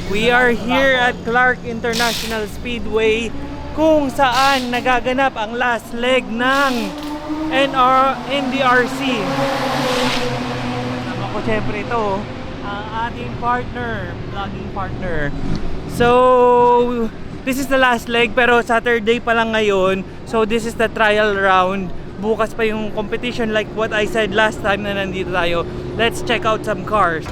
We are here at Clark International Speedway kung saan nagaganap ang last leg ng NDRC. Kasama ko syempre ito, ang ating partner, vlogging partner. So, this is the last leg pero Saturday pa lang ngayon. So, this is the trial round. Bukas pa yung competition like what I said last time na nandito tayo. Let's check out some cars.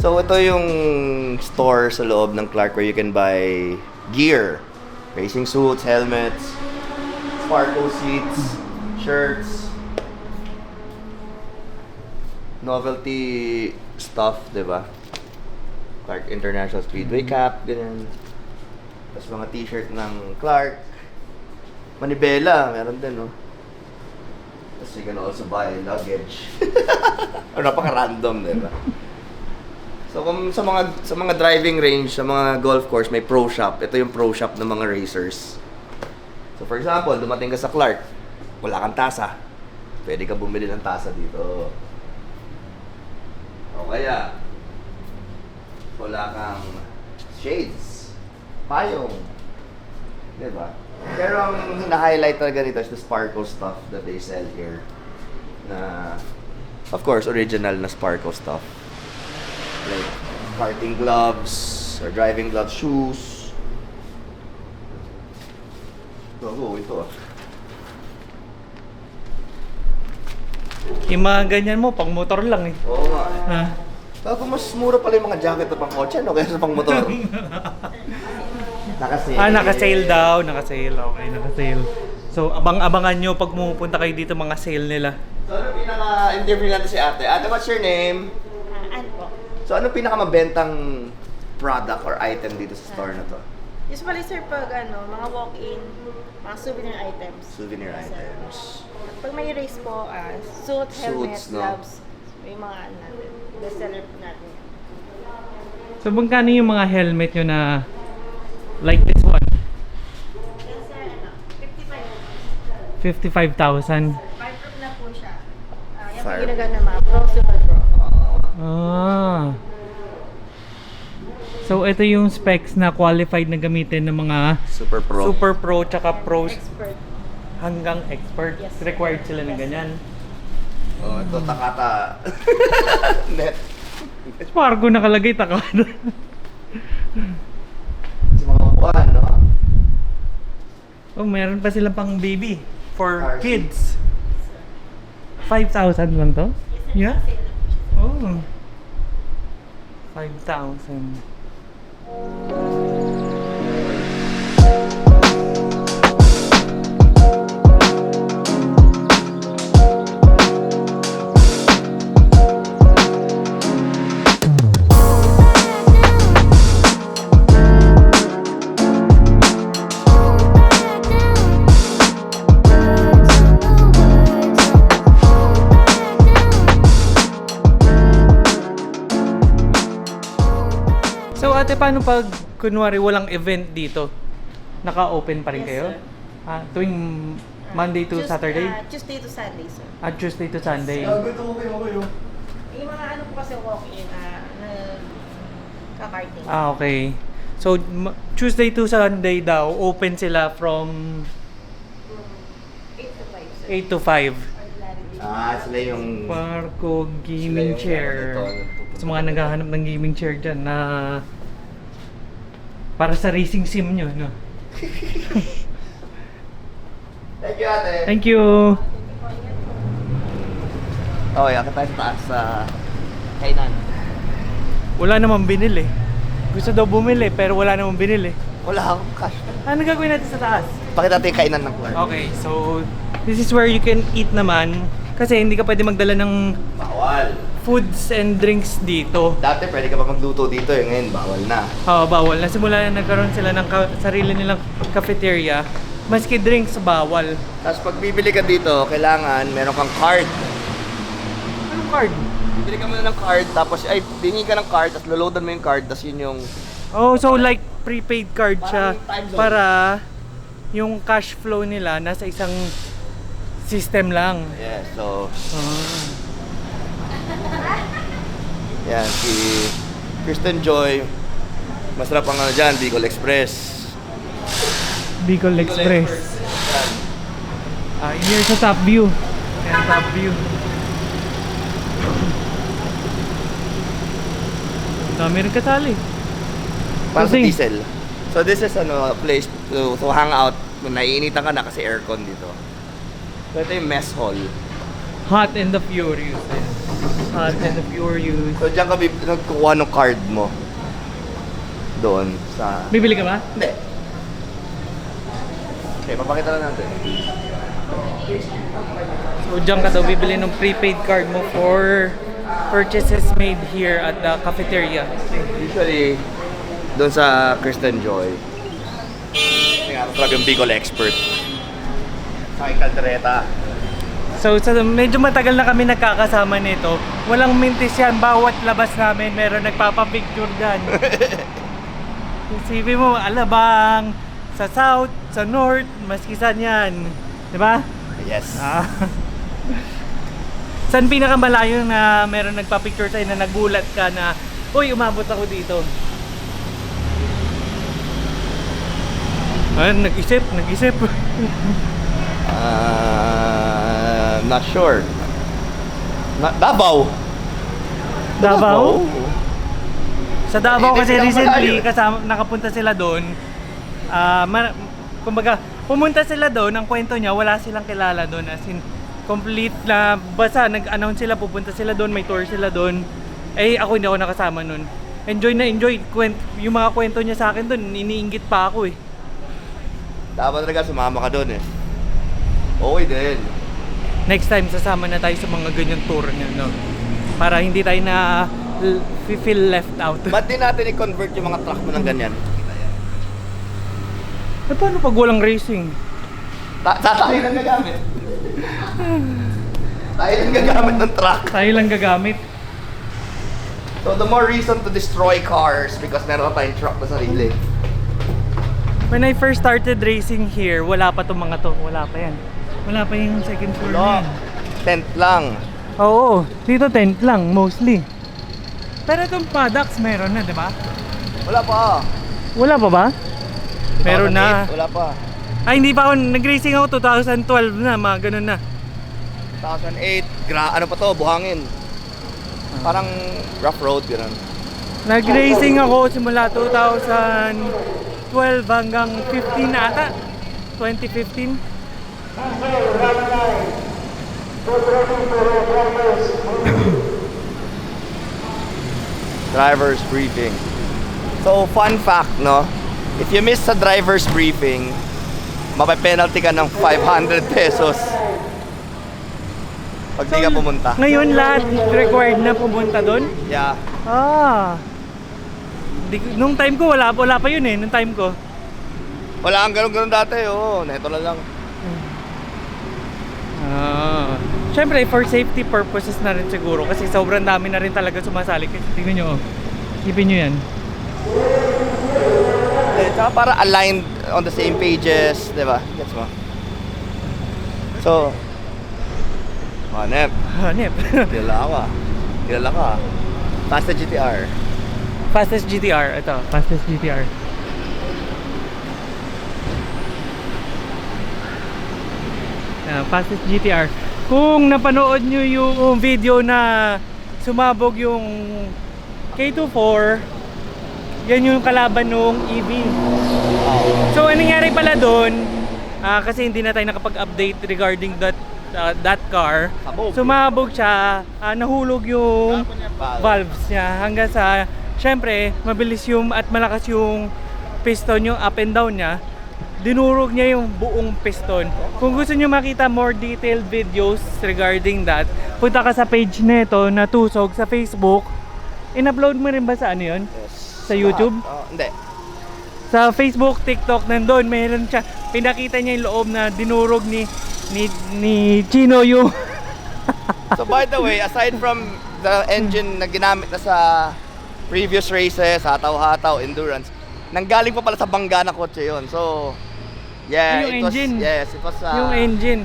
So ito yung store sa loob ng Clark where you can buy gear, racing suits, helmets, sparkle seats, shirts, novelty stuff, diba? Clark International Speedway cap, ganyan. Tapos mga t-shirt ng Clark, manibela, meron din, no? Tapos you can also buy luggage. Napaka-random, diba? So kung sa mga driving range, sa mga golf course, may pro shop. Ito yung pro shop ng mga racers. So for example, dumating ka sa Clark, wala kang tasa. Pwede ka bumili ng tasa dito. O kaya, wala kang shades, payong. Diba? Pero ang hina-highlight talaga nito is the sparkle stuff that they sell here. Na, of course, original na sparkle stuff. Like karting gloves or driving gloves, shoes. Ito. Yung mga ganyan mo, pang motor lang eh. Oo nga. Ha? Tapos mas mura pala yung mga jacket na pang kotse, no? Kaya sa pang motor. Naka-sale. Naka-sale daw. Naka-sale. Okay, naka-sale. So, abang-abangan nyo pag pumupunta kayo dito mga sale nila. So, ano pinaka-interview natin si ate? Ate, what's your name? Ano po? So, ano pinakamabentang product or item dito sa store na to? Usually sir, pag mga walk-in, mga souvenir items. Souvenir items. At pag may race po, suit, helmet, Suits, no? gloves, may mga natin. Bestseller po natin yan. So, magkano yung mga helmet nyo na like this one? Yes sir, 55. 55,000. Fireproof na po siya. Yan po Fire. ginagamit na mga pro, super pro. Ah. So, ito yung specs na qualified na gamitin ng mga Super Pro. Super Pro tsaka Pro Expert. hanggang Expert. Yes. Required sila ng ganyan. Oh, ito Takata. Net. Spargo nakalagay, Takata. Sa mga buwan, no? Oh, meron pa silang pang baby for Car kids. 5,000 lang to? Yeah? Oh. 5,000. So ate, paano pag kunwari walang event dito? Naka-open pa rin Yes, kayo? sir. Tuwing Monday to Saturday? Tuesday to Sunday sir. At Tuesday to Sunday? Yung mga po kasi walk-in, kakarting. Okay. So Tuesday to Sunday daw, open sila from 8 to 5 sir. 8 to 5. Sila yung... Parko gaming chair. Sa mga naghahanap ng gaming chair dyan na para sa racing sim nyo, no? Thank you, ate. Thank you! Okay, akit tayo sa taas sa kainan. Wala namang binili. Gusto daw bumili pero wala namang binili. Wala akong cash. Ano gagawin natin sa taas? Pakita natin yung kainan ng Clark. Okay, so this is where you can eat naman. Kasi hindi ka pwede magdala ng Bawal. foods and drinks dito. Dati pwede ka pa magluto dito ngayon bawal na. Bawal. Nasimula na nagkaroon sila ng sarili nilang cafeteria. Maski drinks, bawal. Tapos pag bibili ka dito, kailangan meron kang card. Anong card? Bibili ka muna ng card, tapos ay, bingi ka ng card, tapos loloadan mo yung card, tapos yun yung... Oh, so like prepaid card siya Parang time zone. para yung cash flow nila nasa isang system lang. Yeah, so... Ah. Yan, si Kristen Joy. Masarap ang ano dyan, Bicol Express. Bicol Express. Yan. Here sa top view. Ayan, top view. Ang dami rin kasali. Para sa Kasi- diesel. So this is ano, a place to hang out kung naiinitan ka na kasi aircon dito. So ito yung mess hall. Hot and the Furious. Ayan. Hot and the Furious. So diyan ka nagkukuha ng card mo. Doon sa... Bibili ka ba? Hindi. Okay, papakita lang natin. So diyan ka daw bibili ng prepaid card mo for purchases made here at the cafeteria. Usually, doon sa Kristen Joy. Sarap yung Bicol Expert. Sa Caldereta. So medyo matagal na kami nagkakasama nito. Walang mintis yan. Bawat labas namin meron nagpapapicture dyan. Isipin mo, Alabang, sa South, sa North, maski saan yan. Diba? Yes. Ah. Saan pinakamalayo na meron nagpa-picture sa'yo na nagulat ka na, uy, umabot ako dito? Ay, nag-isip. Not sure. Davao. Davao? Sa Davao Hindi kasi sila recently, malayo. nakapunta sila doon. Kumbaga, pumunta sila doon, ang kwento niya, wala silang kilala doon. As in, complete na, basta nag-announce sila, pupunta sila doon, may tour sila doon. Eh, ako hindi ako nakasama noon. Enjoy na enjoy. Yung mga kwento niya sa akin doon, iniinggit pa ako eh. Dapat talaga sumama ka doon eh. Okay din. Next time, sasama na tayo sa mga ganyang tour niya, no? Para hindi tayo na feel left out. Ba't di natin i-convert yung mga truck mo ng ganyan? Eh, paano pag walang racing? Tayo lang gagamit. Tayo lang gagamit ng truck. Tayo lang gagamit. So the more reason to destroy cars because meron pa tayong truck na sarili. When I first started racing here, wala pa tong mga to. Wala pa yan. Wala pa yung second floor na yan. Tent lang. Oo, dito tent lang, mostly. Pero itong paddocks meron na, di ba? Wala pa. Wala pa ba? Meron na. 2008, wala pa. Ay, hindi pa ako. Nag-racing ako 2012 na, mga ganun na. 2008, ano pa to, buhangin. Parang rough road, gano'n. Nag-racing ako simula 2012 hanggang 15 ata. 2015. Driver's briefing. So, fun fact, no? If you miss sa driver's briefing, mape-penalty ka ng 500 pesos. Pag di ka pumunta. Ngayon lahat required na pumunta doon? Yeah. Ah. Nung time ko, wala pa yun eh. Nung time ko. Wala kang ganun-ganun dati, oo. Neto na lang. Ah. Siyempre, for safety purposes na rin siguro. Kasi sobrang dami na rin talaga sumasali. Kasi tingnan nyo, oh. Isipin nyo yan. Tsaka para aligned on the same pages, di ba? Gets mo? So, Hanep. Hanep. Kilala ka. Fastest GTR. Fastest GTR. Ito, fastest GTR. Fastest GTR. Kung napanood nyo yung video na sumabog yung K24, yan yung kalaban nung EV. So, anong nangyari pala doon, kasi hindi na tayo nakapag-update regarding that car. Sumabog siya, nahulog yung valves niya hanggang sa, syempre, mabilis yung at malakas yung piston, yung up and down niya. Dinurog niya yung buong piston. Kung gusto niyo makita more detailed videos regarding that, punta ka sa page nito na Tusog sa Facebook. In-upload mo rin ba sa ano yun? Yes. Sa YouTube? Hindi. Sa Facebook, TikTok, nandun, mayroon siya. pinakita niya yung loob na dinurog ni Chino yung So by the way, aside from the engine na ginamit na sa previous races, hataw-hataw, endurance, nanggaling pa pala sa bangga na kotse yun. So, yeah, Yung engine. Yes, it was yung engine.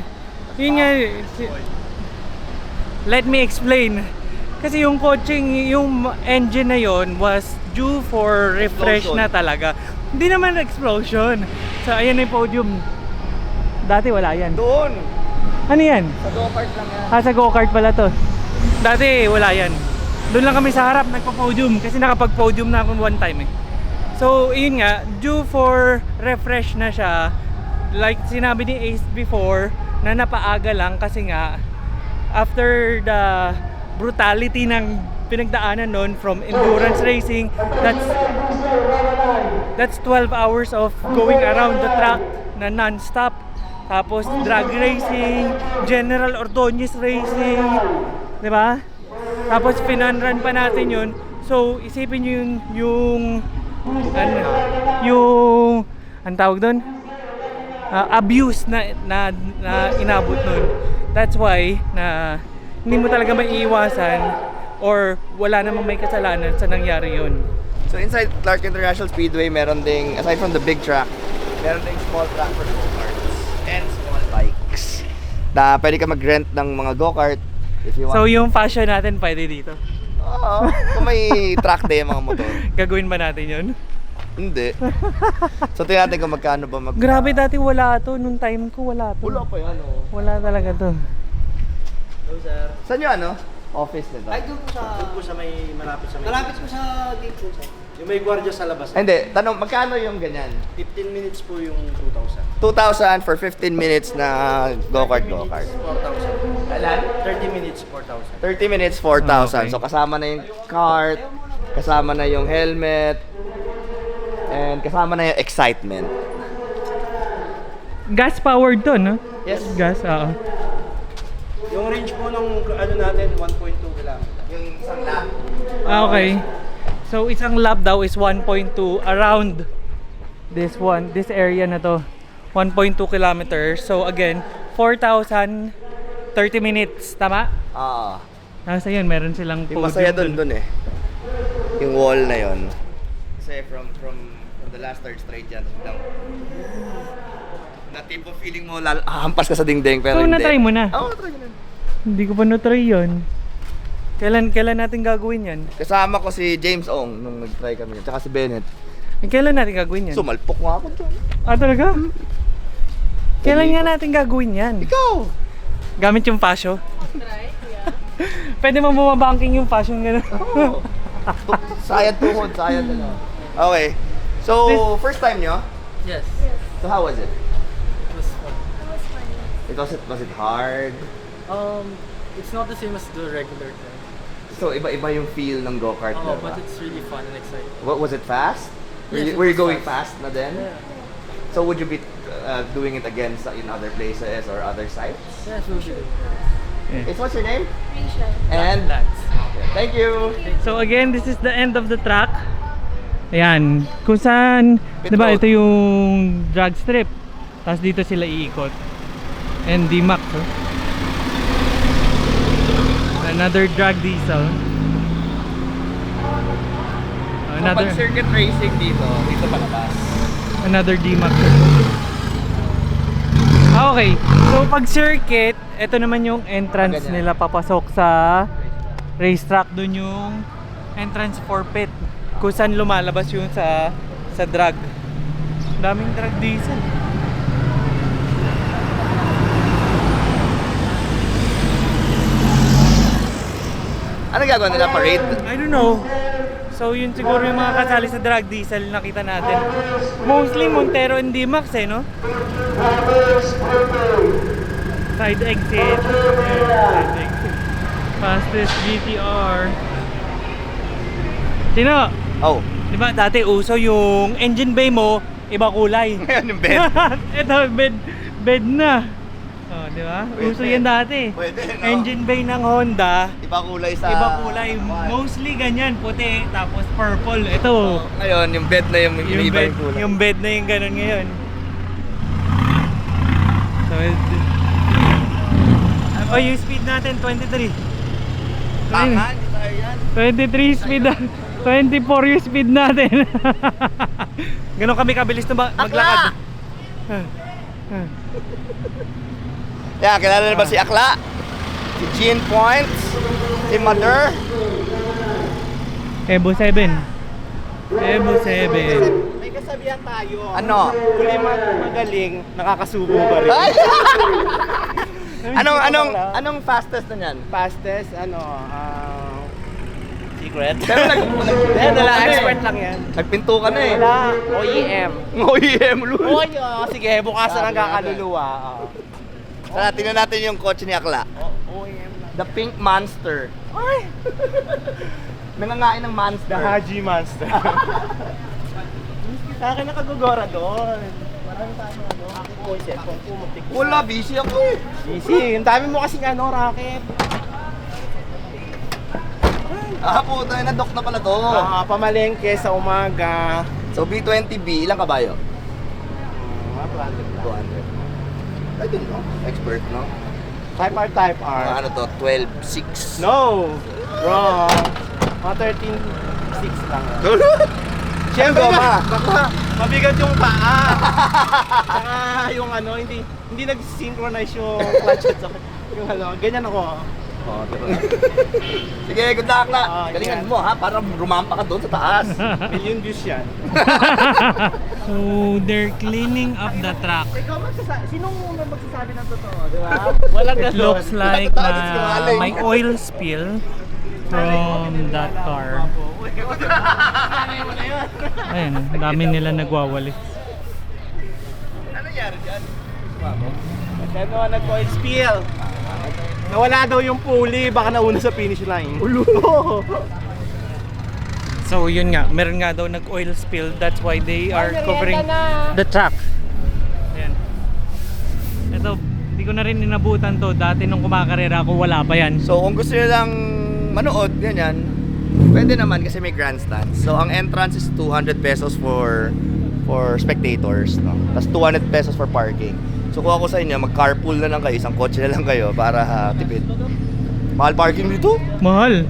Yun nga, let me explain. Kasi yung coaching, yung engine na yon was due for refresh Explosion. na talaga. Hindi naman explosion. So, ayan na yung podium. Dati wala yan. Doon! Ano yan? Sa go-kart lang yan. Sa go-kart pala to. Dati wala yan. Doon lang kami sa harap nagpa-podium kasi nakapag-podium na ako one time eh. So, yun nga, due for refresh na siya. Like sinabi ni Ace before, na napaaga lang kasi nga after the brutality ng pinagdaanan nun from endurance racing, that's 12 hours of going around the track na non-stop. Tapos drag racing, General Ordonez racing, di ba? Tapos pinanrun pa natin yun. So isipin nyo ang tawag doon? Abuse na inabot nun. That's why na hindi mo talaga maiiwasan or wala namang may kasalanan sa nangyari yun. So inside Clark International Speedway, meron ding, aside from the big track, meron ding small track for go-karts and small bikes. Na pwede ka mag-rent ng mga go-kart if you want. So yung fashion natin pwede dito. Oo, kung may track day yung mga motor. Gagawin ba natin yun? Hindi. So tingnan natin kung magkano ba Grabe, dati wala to. Nung time ko wala to. Wala pa yan, oh. Wala talaga to. Hello, sir. Saan yung ano? Office nito? Ay, doon po sa may malapit sa may... Malapit po sa gate po, sir. Yung may gwardiya sa labas. Hindi, tanong, magkano yung ganyan? 15 minutes po yung 2,000. 2,000 for 15 minutes na go-kart. 4,000. Alan? 30 minutes, 4,000. 30 minutes, 4,000. Okay. So kasama na yung cart, kasama na yung helmet, and kasama na yung excitement. Gas powered to, no? Yes. Gas, oo. Yung range po nung ano natin, 1.2 km. Yung isang lap. Okay. So isang lap daw is 1.2 around this area na to. 1.2 kilometers. So again, 4,000 30 minutes, tama? Nasa yun, meron silang Yung masaya dun eh. Yung wall na yun. Kasi from the last third straight yan, tapos biglang na tipo feeling mo hahampas ka sa dingding pero So hindi. na-try mo na? Oo, try ko na. Hindi ko pa na-try yun. Kailan natin gagawin yan? Kasama ko si James Ong nung nag-try kami yun, tsaka si Bennett. Kailan natin gagawin yan? Sumalpok nga ako dyan. Talaga? Kailan nga natin gagawin yan? Ikaw! Gamit yung fasyo? Pwede mo bumabangking yung fashion gano'n. Oo. Sayad tuhod, sayad ano. Okay. So, first time nyo? Yes. So how was it? It was fun. Was it hard? It's not the same as the regular time. So iba-iba yung feel ng go-kart na ba? But it's really fun and exciting. What was it fast? Yes, it Were you was going fast na then? Yeah. So would you be doing it again in other places or other sites? Yes, we'll be doing What's your name? Rachel. And that. thank you. So again, this is the end of the track. Ayan, kung saan, Pit 'di ba, road. ito yung drag strip. Tapos dito sila iikot. And D-Max, oh. Another drag diesel. Another circuit racing dito palabas. another D-Max. Okay. So pag circuit, ito naman yung entrance Ganyan. nila papasok sa racetrack. Doon yung entrance for pit. Kung saan lumalabas yun sa drag. Daming drag diesel. Ano gagawin nila? Parade? I don't know. So yun siguro yung mga kasali sa drag diesel nakita natin. Mostly Montero and D-Max no? Side exit. Side exit. Fastest GTR. Sino? Oh. Di ba dati uso yung engine bay mo, iba kulay. Ngayon yung bed. Ito, bed na. Oh, di ba? Pwede. Uso yan dati. Pwede, no? Engine bay ng Honda, Iba kulay sa... iba kulay. Mostly ganyan, puti, tapos purple. Ito, Ngayon, yung bed na yung yung iniiba bed, yung kulay. yung bed na yung ganun ngayon. Oh, yung speed natin, 23. Tanga, hindi tayo yan. 23 speed na. 24 yung speed natin. Ganon kami kabilis na maglakad. Yeah, kilala na ba si Akla? Si Jean Points? Si Mother? Evo 7. Evo 7. May kasabihan tayo. Ano? Huli magaling, nakakasubo pa rin. Ay! anong fastest na niyan? Fastest, secret. Pero Expert lang yan. nagpinto ka na eh. Wala, OEM. OEM, Lul. Sige, bukasan ang kakaluluwa. Tara, tingnan natin yung kotse ni Akla. OEM lang. The Pink Monster. Ay! Nangangain ng monster. The Haji Monster. Sa akin nakagugora doon. Parang tayo ako yung cellphone ko, muntik ko. Wala, busy ako eh. Easy, ang dami mo kasing racket. Puta, na-dock na pala to. Pamalengke sa umaga. So, B20B, ilang kabayo? Mga 200. Ay, dun, no? Expert, no? Type R, Type R. Ano to? 12.6. No! Wrong. Mga 13.6 lang. Siyempre Baka mabigat yung paa. Saka yung hindi nag-synchronize yung clutch at saka yung ganyan ako. Sige, good luck na. Galingan yan. mo ha, para rumampa ka doon sa taas. Million views yan. So, they're cleaning up the track. Ikaw sinong magsasabi ng totoo, di ba? Walang It ganon. looks like na may oil spill from that car. Ayun, ang dami nila nagwawali. Ano nangyari dyan? Ano, nag-oil spill. Nawala daw yung pulley, baka nauna sa finish line. Ulo! So yun nga, meron nga daw nag-oil spill. That's why they are covering the track. Ayan. Ito, di ko na rin inabutan to. Dati nung kumakarera ako, wala pa yan. So, kung gusto nyo lang manood, ganyan, pwede naman kasi may grandstand. So, ang entrance is 200 pesos for spectators, no? Tapos 200 pesos for parking. So, kung ako sa inyo, mag-carpool na lang kayo, isang kotse na lang kayo para tipid. Mahal parking dito? Mahal.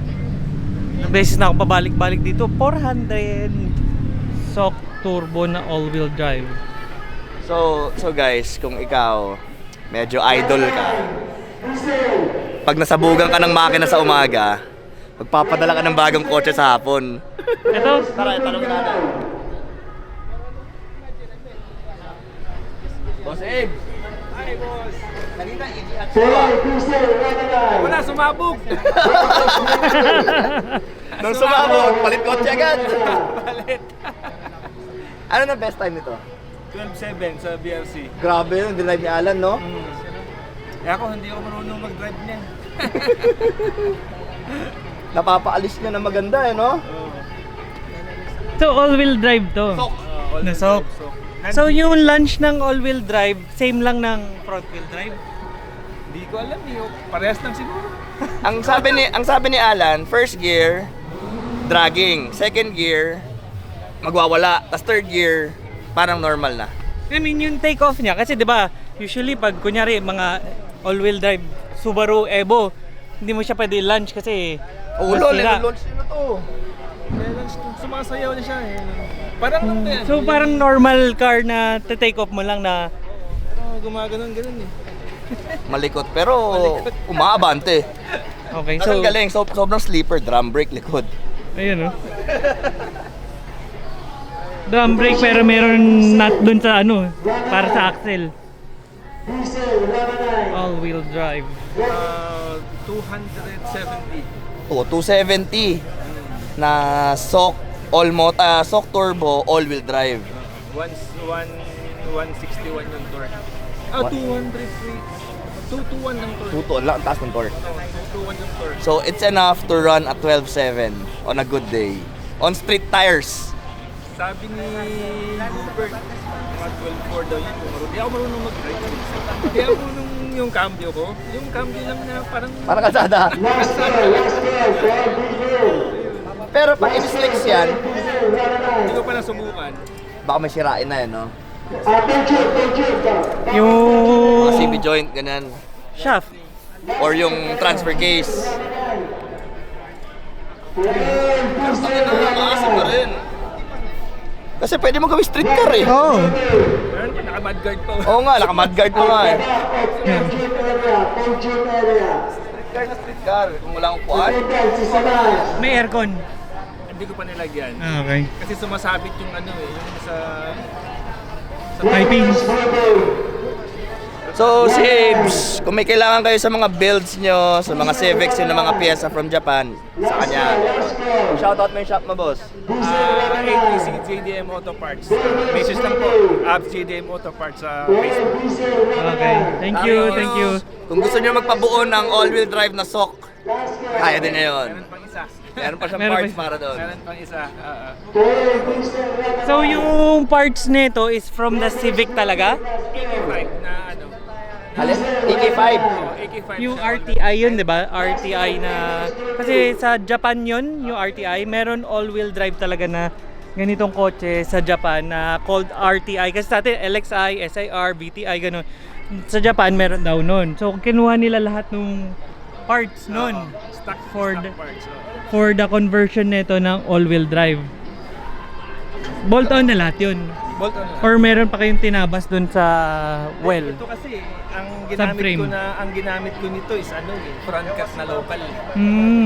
Ilang beses na ako pabalik-balik dito, 400. SOC turbo na all-wheel drive. So guys, kung ikaw medyo idol ka, pag nasabugan ka ng makina sa umaga, magpapadala ka ng bagong kotse sa hapon. Ito, Tara, tanong natin. Boss Abe. Hi, boss. Kanina, easy at slow. Wala, sumabog. Nung sumabog, palit kotse agad. Palit. Ano na best time nito? 12.7 sa BRC. Grabe yun, dinrive ni Alan, no? Eh ako, hindi ako marunong mag-drive niyan. Napapaalis niya na maganda, eh, no? so all-wheel drive to. Sok. Nasok. So yung launch ng all-wheel drive, same lang ng front-wheel drive? Hindi ko alam, parehas lang siguro. Ang sabi ni Alan, first gear, dragging. Second gear, magwawala. Tapos third gear, parang normal na. I mean yung take off niya kasi 'di ba, usually pag kunyari mga all-wheel drive Subaru Evo, hindi mo siya pwede launch kasi Ulo, masira. launch nyo na to. Sumasayaw na siya eh. Parang lang yan. So parang normal car na take off mo lang na Gumaganon-ganon eh. Malikot, pero umaabante. okay. So, So ang galing, sobrang sleeper, drum brake, likod. ayun oh. Drum brake pero meron nut dun sa para sa axle. All-wheel drive. 270. Oh, 270 na SOC SOC turbo all-wheel drive. 161 yung torque. 221 ng torque. Tutuan lang, ang taas ng torque. 221 yung torque. So, it's enough to run at 12.7 on a good day. On street tires. Sabi ni Hubert, mga 12.4 daw yun. Hindi ako marunong mag-drive. Hindi ako marunong yung cambio ko. Yung cambio lang na parang... Parang kalsada. Pero pag in-slicks yan, Hindi ko pa nasubukan. baka may sirain na yan, no? Mga CV Yung joint, ganyan. shaft. Or yung transfer case. Pero maasim na rin. Kasi pwede mo gawing street car eh. Oh. Meron pa, naka-mudguard pa. Oo nga, naka-mudguard pa nga eh. Yan. Street car. Kung walang upuan. May aircon. Hindi ko pa nilagyan. Ah, okay. Kasi sumasabit yung ano eh, yung sa Piping. So, si Abe's, kung may kailangan kayo sa mga builds nyo, sa mga Civics, yung mga pyesa from Japan, sa kanya. Shoutout mo yung shop mo, boss. ATC JDM Auto Parts. Message lang po, Abs JDM Auto Parts sa Facebook. Okay. Thank you, thank you. Kung gusto nyo magpabuo ng all-wheel drive na SOC, kaya din na yun. Meron pang isa. Meron pa siyang Meron parts pa- para doon. Meron pang isa. So yung parts nito is from the Civic talaga? AK5 na ano. Alin? AK5. AK5 Yung siya. RTI yun, di ba? RTI na... Kasi sa Japan yun, yung RTI, meron all-wheel drive talaga na ganitong kotse sa Japan na called RTI. Kasi sa atin, LXI, SIR, VTI, gano'n. Sa Japan, meron daw nun. So, kinuha nila lahat ng parts nun Stock for stock the, parts. for the conversion nito ng all-wheel drive. Bolt-on na lahat yun. Bolt on lang. Or meron pa kayong tinabas dun sa well. Ito kasi, ang Subframe. ginamit ko nito is ano eh, front cut na local.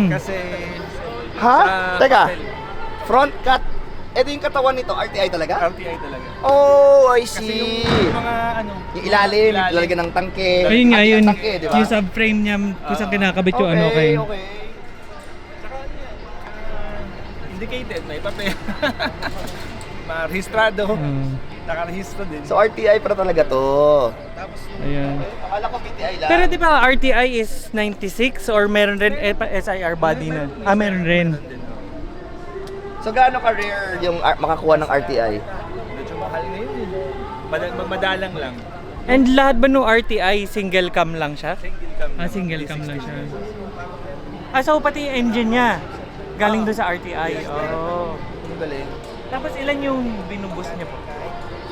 Kasi Ha? sa Teka. hotel, Front cut. Ito yung katawan nito, RTI talaga? RTI talaga. Oh, I Kasi see. yung mga ano, Yung ilalim, lalagyan ng tangke. Ayun nga, Ang yun. tangke, di ba? Yung subframe niya, kung saan kinakabit yung ano kay. Okay. Saka ano yan, indicated, may papel. Rehistrado. Nakarehistro din. So RTI para talaga to. Ayan. Akala ko BTI lang. Pero di ba RTI is 96 or meron rin SIR body na? Ah, meron rin. So gaano ka rare yung makakuha ng RTI? Medyo mahal ngayon eh. Madalang lang. And lahat ba no RTI single cam lang siya? Single cam. Ah, single cam lang siya. Ah, so pati yung engine niya galing doon sa RTI. Oh. Ang galing. Tapos ilan yung binubus niya po?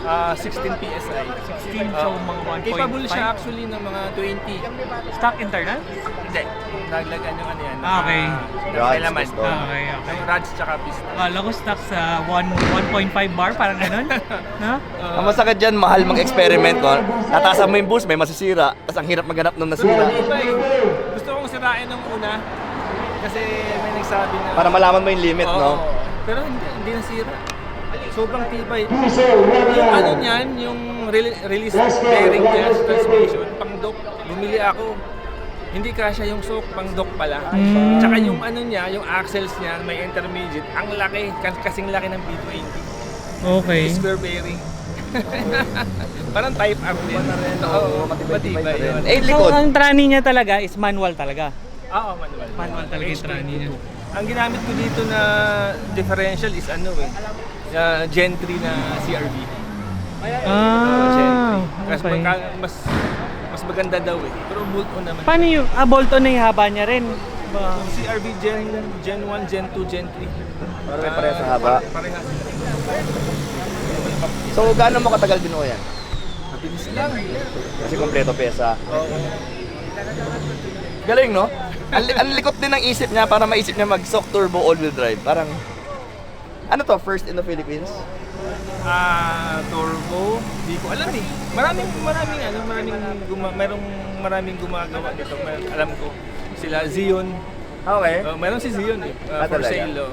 16 PSI. 16, so mga 1.5. Capable siya actually ng mga 20. Stock internal? Hindi. Naglagan yung ano yan. Ah, okay. Rods, Laman. piston. Ah, okay, okay. Yung rods tsaka piston. Akala ko stock sa 1.5 bar, parang ganun. No? Ang masakit dyan, mahal mag-experiment ko. Tatasan mo yung boost, may masisira. Tapos ang hirap maghanap nung nasira. Iba eh. Gusto kong sirain ng una. Kasi may nagsabi na... Para malaman mo yung limit, Oo. no? Pero hindi nasira. Sobrang tibay. Yung ano niyan, yung release bearing niya sa transmission, pang dock, bumili ako. Hindi kasya yung soak, pang dock pala. Tsaka yung ano niya, yung axles niya, may intermediate, ang laki, kasing laki ng B20. Okay. Square bearing. Parang type R din. Oo, matibay yun. Eh, So, likod. ang tranny niya talaga is manual talaga. Oo, manual. Manual talaga yung tranny niya. Ang ginamit ko dito na differential is ano eh, Gen 3 na CRV. Ah, Kasi okay. mas maganda daw eh. Pero bolt-on naman. Paano yung, bolt-on na yung haba niya rin? Ba? Yung CRV Gen 1, Gen 2, Gen 3. Pare-pareho sa haba. Parehas. So gaano mo katagal binuo yan? Mabilis lang. Kasi kompleto pesa. Oo. Galing, no? Ang likot din ng isip niya para maisip niya mag-stock turbo all-wheel drive. Parang, ano to, first in the Philippines? Turbo, di ko alam eh. Maraming gumagawa dito. Alam ko sila Zion. Okay. Meron si Zion eh. For talaga? sale.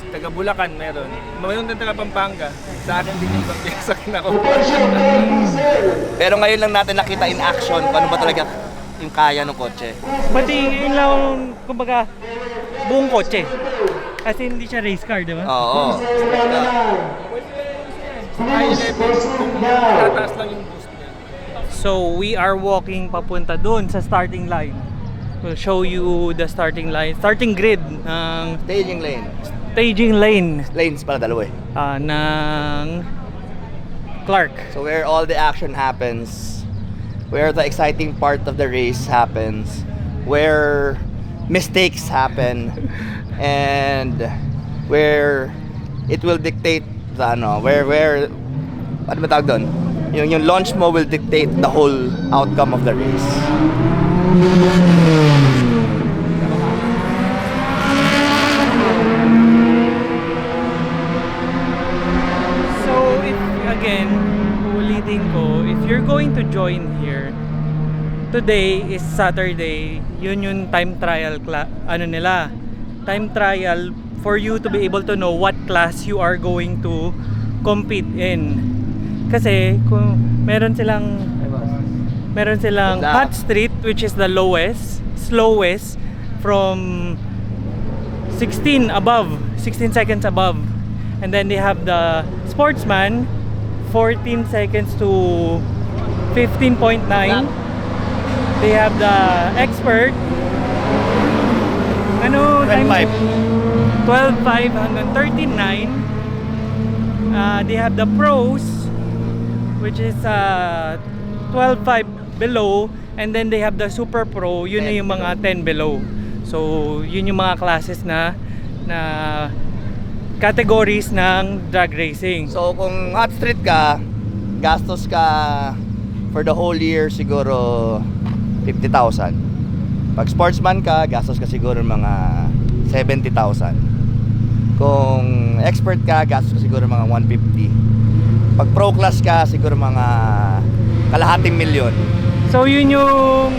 Taga Bulacan meron. Meron din taga Pampanga. Sa akin din yung ibang pyesa kinakuha. Pero ngayon lang natin nakita in action kung ano ba talaga yung kaya ng kotse. Pati yung lang, kumbaga, buong kotse. Kasi hindi siya race car, di ba? Oo. High level, kung tataas lang yung boost niya. So, we are walking papunta doon sa starting line. We'll show you the starting line, starting grid ng Staging lane. staging lane Lanes pala dalawa eh. ng Clark. So where all the action happens, where the exciting part of the race happens, where mistakes happen, and where it will dictate the where ano ba tawag doon? Yung launch mo will dictate the whole outcome of the race. So, if, again, ulitin ko, if you're going to join here, today is Saturday, yun yung time trial, time trial for you to be able to know what class you are going to compete in. Kasi, kung meron silang hot street, which is the slowest from 16 seconds above. And then they have the sportsman, 14 seconds to 15.9. They have the expert, 12.5. 12.5 hanggang 13.9. They have the pros, which is 12.5 below, and then they have the super pro, yun na 10 yung mga 10 below. So yun yung mga classes na categories ng drag racing. So kung hot street ka, gastos ka for the whole year siguro 50,000. Pag sportsman ka, gastos ka siguro mga 70,000. Kung expert ka, gastos ka siguro mga 150. Pag pro class ka, siguro mga kalahating milyon. So yun yung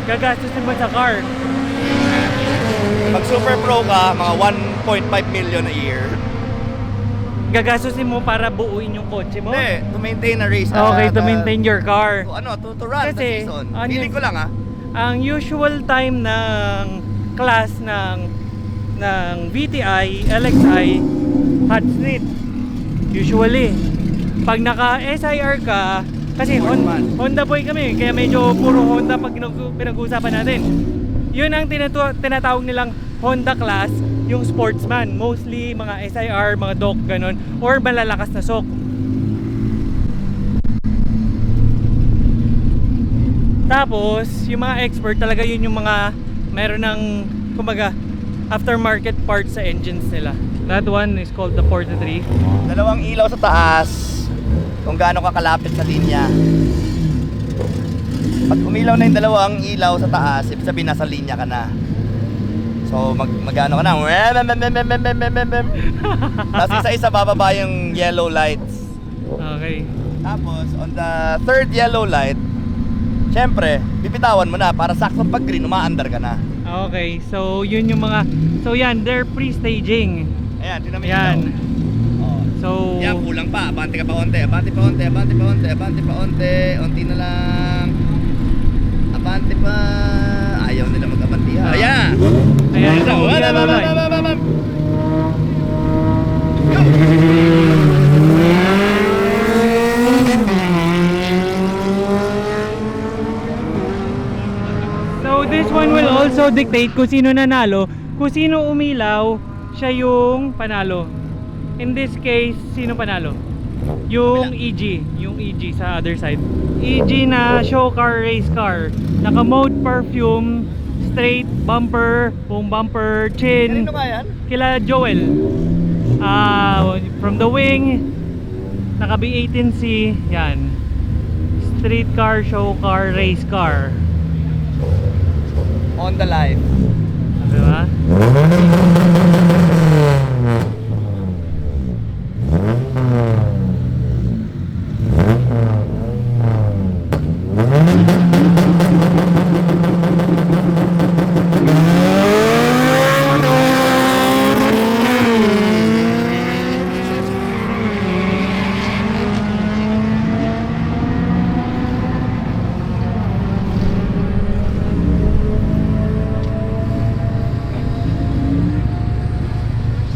gagastusin mo sa car. Pag super pro ka, mga 1.5 million a year. Gagastusin mo para buuin yung kotse mo? Hindi, to maintain a race. Okay, to maintain your car. To run Kasi, the season. ano Feeling ko lang Ang usual time ng class ng VTI, LXI, hot street. Usually. Pag naka SIR ka, kasi Honda boy kami, kaya medyo puro Honda pag pinag-uusapan natin. Yun ang tinatawag nilang Honda class, yung sportsman. Mostly mga SIR, mga DOC, ganun. Or malalakas na sok. Tapos, yung mga expert talaga yun yung mga meron ng, kumbaga, aftermarket parts sa engines nila. That one is called the 43. Dalawang ilaw sa taas, kung gaano ka kalapit sa linya. Pag umilaw na yung dalawang ilaw sa taas, ibig sabihin nasa linya ka na. So magano ka na. Tapos isa-isa bababa yung yellow lights. Okay. Tapos on the third yellow light, syempre, bibitawan mo na para saktong pag green, umaandar ka na. Okay, so yun yung mga, so yan, they're pre-staging. Ayan, tingnan mo Yan. yung ilaw. Oh. So, Yan, kulang pa. Abante ka pa onte. Abante pa onte. Abante pa onte. Abante pa onte. Onti na lang. Abante pa. Ayaw nila mag-abante. Ayan. ayan, Ito. so, Wala, yellow wala, line. wala, wala. Go! So this one will also dictate kung sino nanalo. Kung sino umilaw, siya yung panalo. In this case, sino panalo? Yung EG, sa other side. EG na show car, race car. Naka-mode perfume, straight, bumper, boom bumper, chin. Kanino nga yan? Kila Joel. From the wing, naka B18C, yan. Street car, show car, race car. On the live. Diba?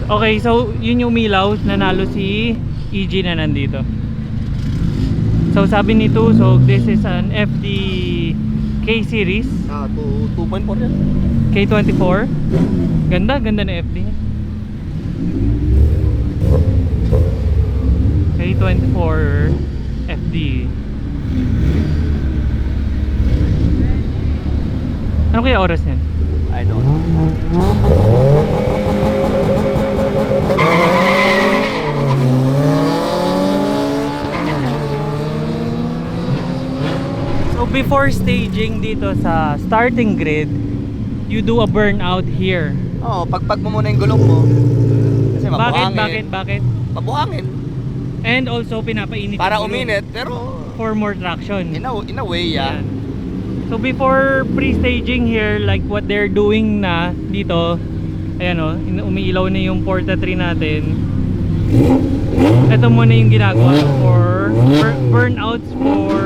Okay, so yun yung umilaw, nanalo si EG na nandito. So sabi ni Tusog, this is an FD K series, 2.4 yan. K24. Ganda na FD niya. K24 FD. Ano kaya oras niyan? I don't know. before staging dito sa starting grid, you do a burnout here. Oo, pagpag mo muna yung gulong mo. Kasi mabuhangin. Bakit? Mabuhangin. And also pinapainit Para yung gulong uminit, pero for more traction. in a way, yeah. Ayan. So before pre-staging here, like what they're doing na dito, ayan o, umiilaw na yung Porta 3 natin. Ito muna yung ginagawa for burnouts for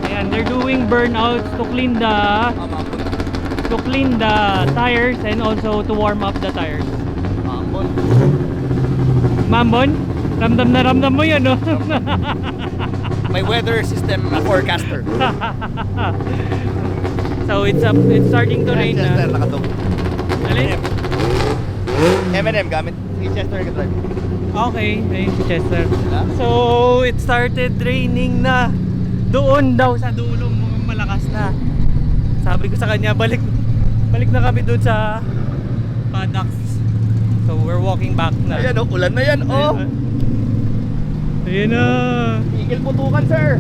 ayan, they're doing burnouts to clean the tires and also to warm up the tires. Mambon, ramdam mo yun, no? May weather system forecaster. So it's starting to rain Chester, na. nakatog. Alin? M&M gamit. Si Chester nag-drive. Okay, ayun si Chester. Diba? So it started raining na. Doon daw sa dulo malakas na. Sabi ko sa kanya, balik na kami doon sa paddocks. So we're walking back na. Ayan oh, ulan na yan oh. Ayun na. Tigil putukan, sir.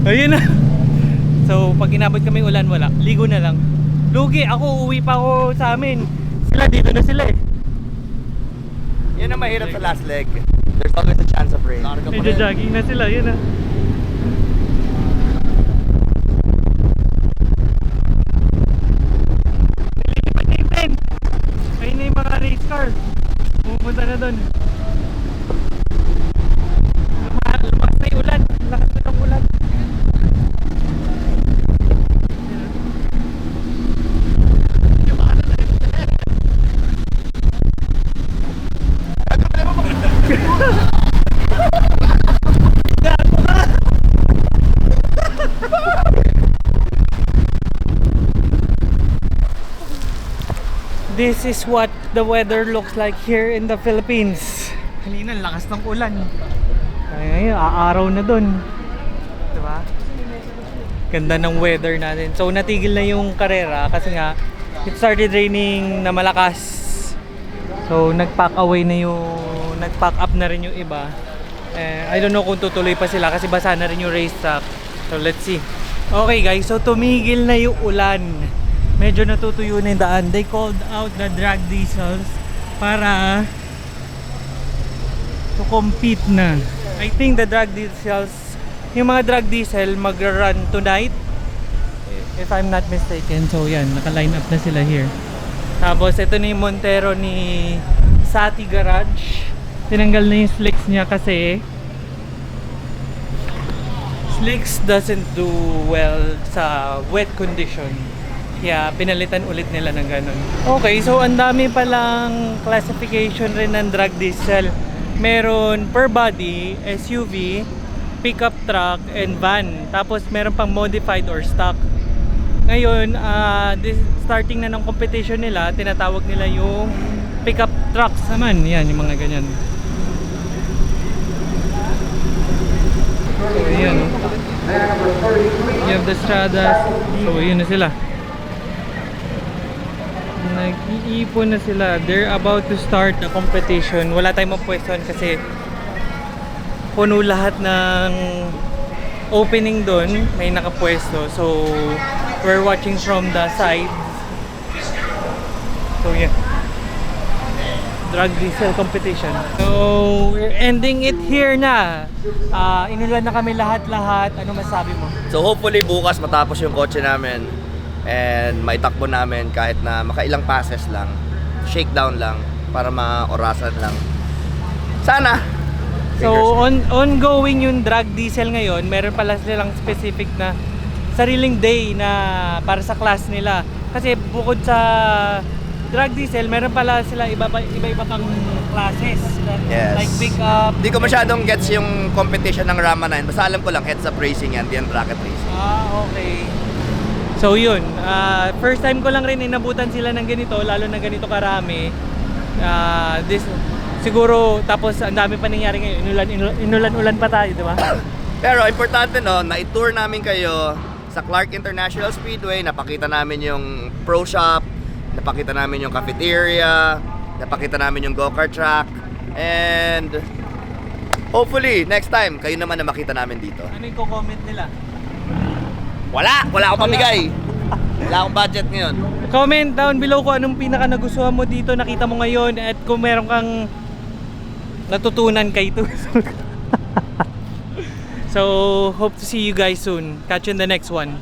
Ayun na. So pag inabot kami ulan, wala. Ligo na lang. Lugi, ako uwi pa ako sa amin. Sila dito na sila eh. Yan ang mahirap sa last leg. There's always a chance of rain. Medyo jogging na sila, yun na. Ayun na yung mga race car. Pupunta na doon. Lumakas na yung ulan. Lakas na ng ulan. This is what the weather looks like here in the Philippines. Kanina lakas ng ulan. Ay, aaraw na dun. Diba? Ganda ng weather natin. So natigil na yung karera kasi nga it started raining na malakas. So nag-pack up na rin yung iba. I don't know kung tutuloy pa sila kasi basa na rin yung racetrack. So let's see. Okay guys, so tumigil na yung ulan. Medyo natutuyo na yung daan. They called out the drag diesels para to compete na. I think the drag diesels, yung mga drag diesel mag-run tonight if I'm not mistaken. So yan, naka-line up na sila here. Tapos ito na yung Montero ni Sati Garage. Tinanggal na yung slicks niya kasi slicks doesn't do well sa wet condition. Kaya pinalitan ulit nila ng ganun. Okay, so ang dami palang classification rin ng drag diesel. Meron per body, SUV, pickup truck, and van. Tapos meron pang modified or stock. Ngayon, starting na ng competition nila, tinatawag nila yung pickup trucks naman. Yan, yung mga ganyan. So, ayan. You have the Strada. So, yun na sila. Nag-iipon na sila. They're about to start the competition. Wala tayong mapwestuhan kasi puno lahat ng opening doon. May nakapwesto. So, we're watching from the side. So, yeah. Drag diesel competition. So, we're ending it here na. Inulan na kami lahat-lahat. Ano masabi mo? So hopefully bukas matapos yung kotse namin and maitakbo namin kahit na makailang passes lang, shakedown lang para maorasan lang. Sana. So ongoing yung drag diesel ngayon. Meron pala silang specific na sariling day na para sa class nila. Kasi bukod sa drag diesel, meron pala sila iba-iba pang classes. Yes. Like pick up. Hindi ko masyadong gets yung competition ng Rama 9. Basta alam ko lang heads up racing yan, yan bracket racing. Okay. So yun, first time ko lang rin inabutan sila ng ganito, lalo na ganito karami. Siguro, tapos ang dami pa nangyari ngayon, inulan pa tayo, di ba? Pero importante no, na-tour namin kayo sa Clark International Speedway, napakita namin yung pro shop, napakita namin yung cafeteria, napakita namin yung go-kart track, and hopefully next time kayo naman na makita namin dito. Ano yung comment nila? Wala akong pamigay. Wala akong budget ngayon. Comment down below kung anong pinaka nagustuhan mo dito, nakita mo ngayon, at kung meron kang natutunan kay ito. So, hope to see you guys soon. Catch you in the next one.